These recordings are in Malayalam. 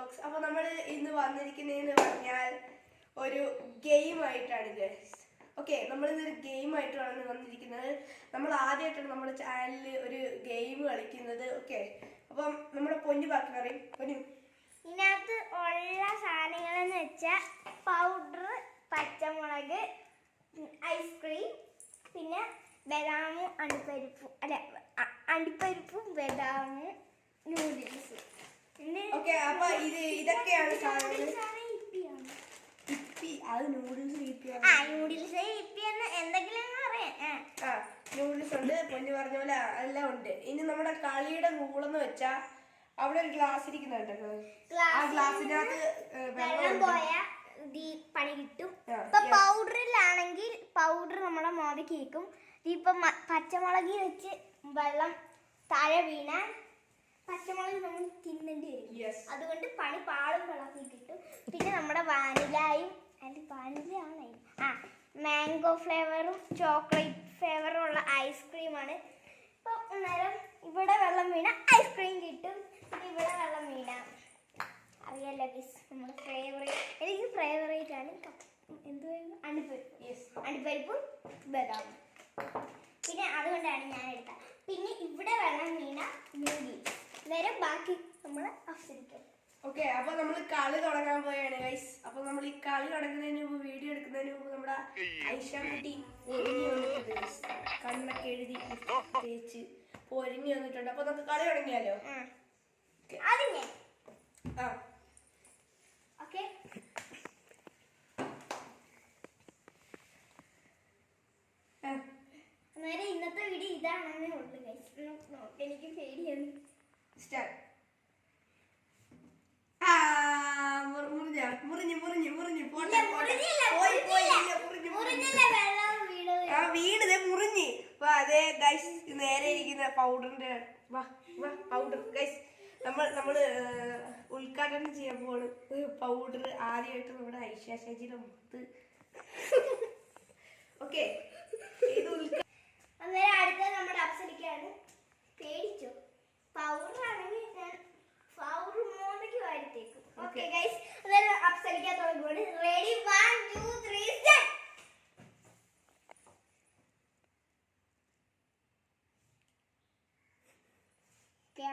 വ്ളോഗ്സ്. അപ്പോൾ നമ്മൾ ഇന്ന് വന്നിരിക്കുന്നതെന്ന് പറഞ്ഞാൽ ഒരു ഗെയിമായിട്ടാണ് ഗൈസ്. ഓക്കെ, നമ്മളിതൊരു ഗെയിമായിട്ടാണ് വന്നിരിക്കുന്നത്. നമ്മൾ ആദ്യമായിട്ടാണ് നമ്മുടെ ചാനലിൽ ഒരു ഗെയിം കളിക്കുന്നത്. ഓക്കെ, അപ്പം നമ്മുടെ പൊന്നു ബാക്കി പറയും. പൊന്നു, ഇതിനകത്ത് ഉള്ള സാധനങ്ങളെന്ന് വെച്ചാൽ പൗഡർ, പച്ചമുളക്, ഐസ്ക്രീം, പിന്നെ ബദാമും അണ്ടിപ്പരിപ്പും ബദാമും നൂഡിൽസും. ഓക്കെ, അപ്പൊ ഇതൊക്കെയാണ് സാധനങ്ങൾ. നൂഡിൽസ് ഉണ്ട്, പൊന്നു പറഞ്ഞ പോലെ എല്ലാം ഉണ്ട്. ഇനി നമ്മുടെ കളിയുടെ റൂളെന്ന് വെച്ചാ അവിടെ ഒരു ഗ്ലാസ് ഇരിക്കുന്നുണ്ടോ, ആ ഗ്ലാസിനകത്ത് വെള്ളം പോയാ പണി കിട്ടും. ഇപ്പൊ പൗഡറിലാണെങ്കിൽ പൗഡർ നമ്മളെ മോതയ്ക്ക് കേൾക്കും. ഇപ്പൊ പച്ചമുളകിൽ വെച്ച് വെള്ളം താഴെ വീണാൽ പച്ചമുളക് നമ്മൾ തിന്നേണ്ടി വരും. അതുകൊണ്ട് പണി പാളും വെള്ളത്തിൽ കിട്ടും. പിന്നെ നമ്മുടെ വാനിലയും മാംഗോ ഫ്ലേവറും ചോക്ലേറ്റ് ഫ്ലേവറും ഉള്ള ഐസ്ക്രീമാണ്. ഇപ്പൊ അന്നേരം ഇവിടെ വെള്ളം വീണ ഐസ്ക്രീം കിട്ടും. പിന്നെ ഇവിടെ വെള്ളം വീണ അറിയാലോ ഗൈസ്, നമ്മുടെ ഫേവറേറ്റ്, എനിക്ക് ഫേവറേറ്റ് ആണ് എന്തുവായിരുന്നു, അണ്ടിപ്പരിപ്പും ബദാമും. പിന്നെ അതുകൊണ്ടാണ് ഞാൻ എടുത്തത്. പിന്നെ ഇവിടെ വെള്ളം വീണ നൂഡിൽസ് വരെ ബാക്കി നമ്മൾ ആസ്വദിക്കും. ഓക്കെ, അപ്പൊ നമ്മൾ കളി തുടങ്ങാൻ പോയാണ് ഗൈസ്. അപ്പൊ നമ്മൾ ഈ കളി തുടങ്ങുന്നതിന് മുമ്പ്, വീഡിയോ എടുക്കുന്നതിന് മുമ്പ് നമ്മുടെ ഐഷാക്കുട്ടി പൊരിഞ്ഞു വന്നിട്ടുണ്ട്. കണ്ണൊക്കെ എഴുതി തേച്ച് പൊരിഞ്ഞു വന്നിട്ടുണ്ട്. അപ്പൊ നമുക്ക് കളി തുടങ്ങിയാലോ? അന്നേരം ഇന്നത്തെ വീഡിയോ ഇതാണെന്നേ ഉള്ളു ഗൈസ്. എനിക്ക് പേടിയാണ്. വീണത് മുറിഞ്ഞ്. അപ്പൊ അതേ ഗൈസ്, നേരെ ഇരിക്കുന്ന പൗഡറിന്റെ പൗഡർ ഗൈസ്, നമ്മള് ഉദ്ഘാടനം ചെയ്യാൻ പോണ് പൗഡർ. ആദ്യമായിട്ട് നമ്മുടെ ഐഷ ചേച്ചിയുടെ മുത്ത്. ഓക്കെ, അന്നേരം അടുത്ത നമ്മുടെ അപ്സലിക്കാണ്. പേടിച്ചോ? പൗഡർ ആണെങ്കിൽ ഞാൻ പൗഡർ മോന്തയ്ക്ക് വാരിത്തേക്കും. ഓക്കെ ഗൈസ്, അന്നേരം അപ്സലിക്കാൻ തുടങ്ങുകയാണ്. Ready, 1 2 3 start.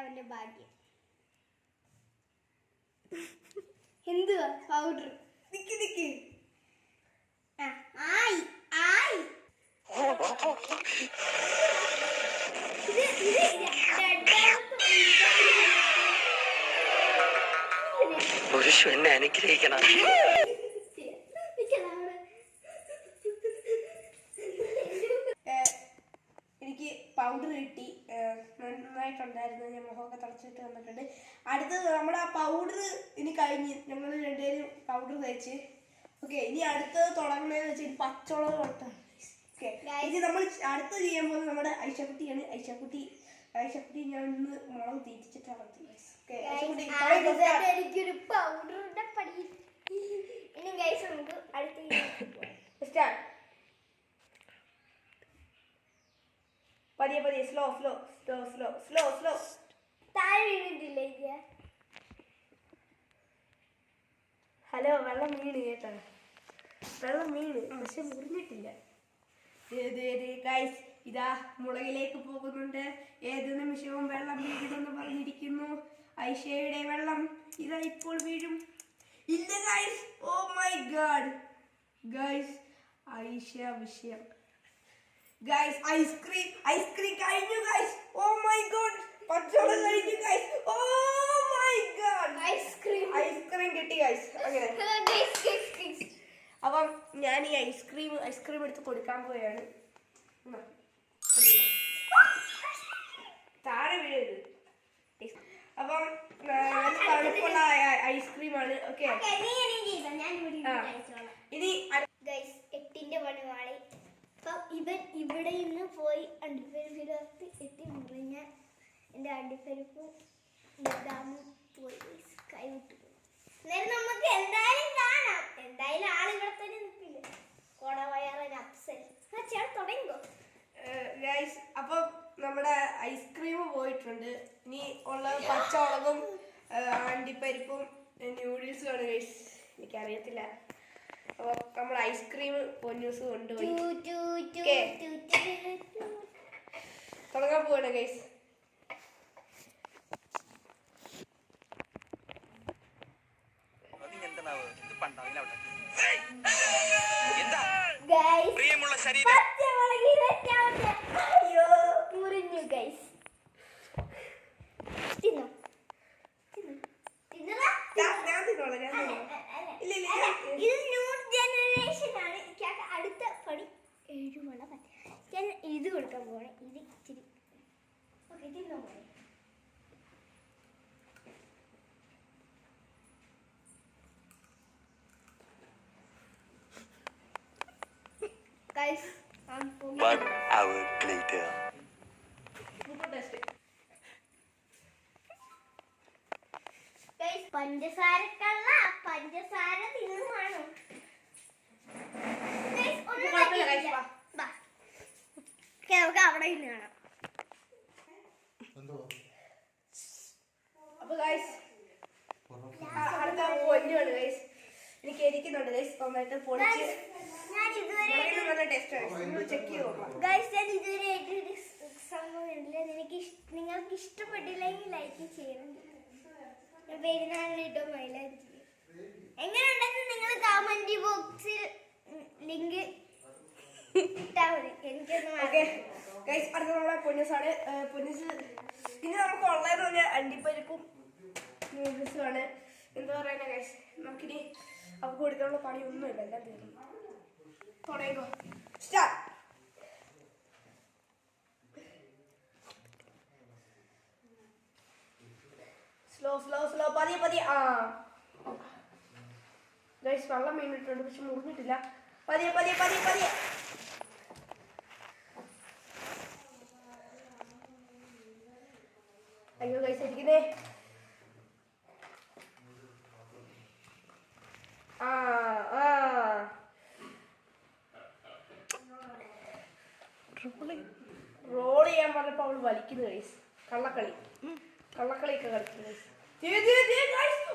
അവന്റെ ഭാഗ്യം. എന്തുവാ പൗഡർ? നിക്ക് ആയി പുരുഷ എന്നെ അനുഗ്രഹിക്കണം. എനിക്ക് പൗഡർ കിട്ടി, നന്നായിട്ടുണ്ടായിരുന്നു. ഞാൻ മുഖമൊക്കെ തിളച്ചിട്ട് വന്നിട്ടുണ്ട്. അടുത്തത് നമ്മുടെ ആ പൗഡർ ഇനി കഴിഞ്ഞ് ഞങ്ങൾ രണ്ടുപേരും പൗഡർ തേച്ച്. ഓക്കെ, ഇനി അടുത്തത് തുടങ്ങുന്നതെന്ന് വെച്ചാൽ പച്ചമുളക് തൊട്ടാണ്. ഇത് നമ്മൾ അടുത്ത് ചെയ്യാൻ പോകുന്നത് നമ്മുടെ ഐഷക്കുട്ടിയാണ്. ഐഷക്കുട്ടി ഞാൻ ഇന്ന് മുളക് തീറ്റിച്ചിട്ടാണ്. എനിക്കൊരു പൗഡറിന്റെ പടി. ഇനി ഗൈസ് നമുക്ക് അടുത്ത സ്റ്റാർട്ട്. പതിയെ സ്ലോ. താഴെ വീണിട്ടില്ലേ? ഹലോ, വെള്ളം വീണ് കേട്ടോ, വെള്ളം വീണ്, പക്ഷെ മുറിഞ്ഞിട്ടില്ല. ഗൈസ്, ഇതാ മുളകിലേക്ക് പോകുന്നുണ്ട്. ഏത് നിമിഷവും വെള്ളം വീഴുമെന്ന് പറഞ്ഞിരിക്കുന്നു. ഐഷയുടെ വെള്ളം ഇതാ ഇപ്പോൾ വീഴും. ഇല്ല guys, oh my god guys, ഐഷ വിഷയം ഗൈസ്. ഐസ്ക്രീം കഴിഞ്ഞു ഗൈസ്. ഓ മൈ ഗോഡ്, പച്ചമുളക് കഴിഞ്ഞു guys. Oh my god, ice cream കിട്ടി ഗൈസ്. അങ്ങനെ അപ്പം ഞാൻ ഈ ഐസ്ക്രീം എടുത്ത് കൊടുക്കാൻ പോയാണ്. താഴെ വീഴരുത്. അപ്പം തണുപ്പുള്ള ഐസ്ക്രീമാണ്. ഓക്കെ, ഇനി 8ന്റെ പണിവാളി. അപ്പൊ ഇവൻ ഇവിടെ നിന്ന് പോയി അണ്ടിപ്പരിപ്പിനകത്ത് എത്തി മുറിഞ്ഞ എന്റെ അണ്ടിപ്പരിപ്പും ബദാമും പോയി കൈവിട്ടു പോയി. അന്നേരം നമുക്ക് എന്തായാലും കാണാം. എന്തായാലും ആളിവിടെ തന്നെ നിൽക്കില്ല. കൊടവയറൻ അപ്സൽ തുടങ്ങിക്കോ ഗൈസ്. അപ്പം നമ്മുടെ ഐസ്ക്രീം പോയിട്ടുണ്ട്. ഇനി ഉള്ളത് പച്ചമുളകും അണ്ടിപ്പരിപ്പും ന്യൂഡിൽസ് ആണ് ഗൈസ്, എനിക്കറിയത്തില്ല. അപ്പോൾ നമ്മൾ ഐസ്ക്രീം പൊന്നൂസ് കൊണ്ടുപോയി തുടങ്ങാൻ പോവാണ് ഗൈസ്. അടുത്ത പണി 7 മണ ഞാൻ ഇത് കൊടുക്കാൻ പോവാണ്. ഇത് ഇച്ചിരി ഓക്കെ തിന്നോ പോലെ. Guys, I'm going. 1 hour later. Guys, പഞ്ചസാരക്കള്ള പഞ്ചസാര തിന്നുവാണോ? Guys, ഒന്ന് നമുക്ക് അവിടെ ഇരുന്ന് കാണാം. അപ്പൊ ഗൈസ് അടുത്ത പൊന്നുമാണ് ഗൈസ്. എനിക്ക് എരിക്കുന്നുണ്ട് ഗൈസ്, നന്നായിട്ട് പൊളിച്ച് ഞാൻ ഇതുവരെ നല്ല ടേസ്റ്റ് ആണ്, ചെക്ക് ചെയ്ത് നോക്കാം. ഗൈസ് ഞാൻ ഇതുവരെ സംഭവം നിങ്ങൾക്ക് ഇഷ്ടപ്പെട്ടില്ലെങ്കിൽ ലൈക്ക് ചെയ്യണം. പെരുന്നാളിനിട്ടോ മൈലാഞ്ചി എങ്ങനെ ഉണ്ടെന്ന് നിങ്ങൾ കമന്റ് ബോക്സിൽ ലിങ്ക് ഇട്ടാ മതി. എനിക്കൊന്നും ഓക്കെ ഗൈസ്, അടുത്ത നമ്മുടെ പൊന്നൂസാണ്. പൊന്നൂസ് ഇനി നമുക്ക് ഉള്ളതെന്ന് പറഞ്ഞാൽ അണ്ടിപ്പരിപ്പും നൂഡിൽസും ആണ്. എന്താ പറയുക ഗൈസ്, നമുക്കിനി അവർക്ക് കൊടുക്കാനുള്ള പണിയൊന്നുമില്ല, എല്ലാം തീർന്നു. തുടങ്ങിക്കോ, സ്റ്റാർട്ട്. സ്ലോ സ്ലോ സ്ലോ, പതിയെ പതിയെ. ആ ഗൈസ് വെള്ളം വീണിട്ടുണ്ട്, പക്ഷെ മുറിഞ്ഞിട്ടില്ല. പതിയെ പതിയെ പതിയെ പതിയെ. അയ്യോ ഗൈസ് ഇരിക്കുന്നേ. ആ ആ റോൾ ചെയ്യാൻ പറഞ്ഞപ്പോ അവള് വലിക്കുന്നു ഗൈസ്. കള്ളക്കളിയൊക്കെ കളിക്കുന്നു guys.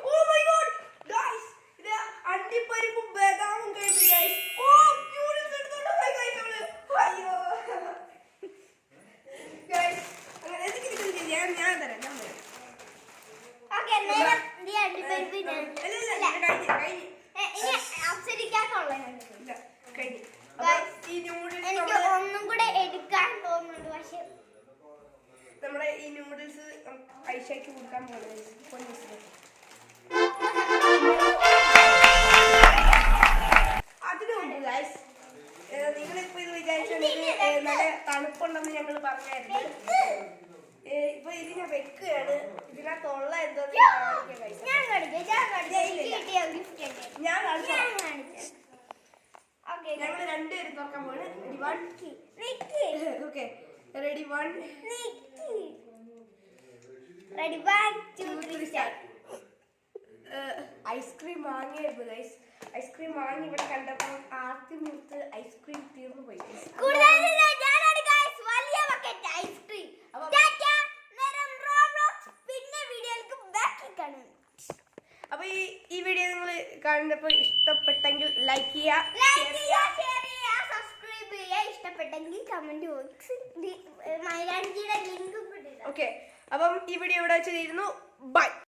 Oh my God, guys, ഇത് അണ്ടിപ്പരിപ്പും ബദാമും കഴിച്ചു ഗൈസ്. ഓ noodles എടുത്തോണ്ട് പോയി ഗൈസ് അവള്. അയ്യോ ഗൈസ്, അങ്ങനെ ഞാൻ തരാം. ഓക്കെ നേരം ഈ അണ്ടിപ്പരിപ്പ് ഞാൻ ഇനി അപ്സരിക്കാത്തുള്ള എനിക്ക് ഒന്നും കൂടെ എടുക്കാൻ തോന്നുന്നുണ്ട്. പക്ഷെ നമ്മുടെ ഈ നൂഡിൽസ് ഐഷയ്ക്ക് കൊടുക്കാൻ പോകുന്നത് അതിനു മുമ്പ് ഗൈസ്, നിങ്ങളിപ്പോ ഇത് വിചാരിച്ചിട്ടുണ്ടെങ്കിൽ നല്ല തണുപ്പുണ്ടെന്ന് ഞങ്ങൾ പറഞ്ഞായിരുന്നു. ഇപ്പൊ ഇത് ഞാൻ വെക്കുകയാണ്. ഇതിനകത്തുള്ള എന്തോ ഞാൻ ഞങ്ങൾ രണ്ടുപേരും തുറക്കാൻ പോവാണ്. റെഡി 1 2 3 ഐസ്ക്രീം വാങ്ങിയായിരുന്നു ഗൈസ്. ഐസ്ക്രീം വാങ്ങി ഇവിടെ കണ്ടപ്പോൾ ആദ്യം മുത്ത് ഐസ്ക്രീം തീർന്നു പോയി. അപ്പൊ ഈ വീഡിയോ നിങ്ങൾ കണ്ടപ്പോൾ ഇഷ്ടപ്പെട്ടെങ്കിൽ ലൈക്ക് സബ്സ്ക്രൈബ് ചെയ്യുക. ഇഷ്ടപ്പെട്ടെങ്കിൽ കമന്റ് ബോക്സിൽ മൈലാഞ്ചിയുടെ ലിങ്ക്. ഓക്കെ, അപ്പം ഈ വീഡിയോ ഇവിടെ വെച്ച് തീരുന്നു. ബൈ.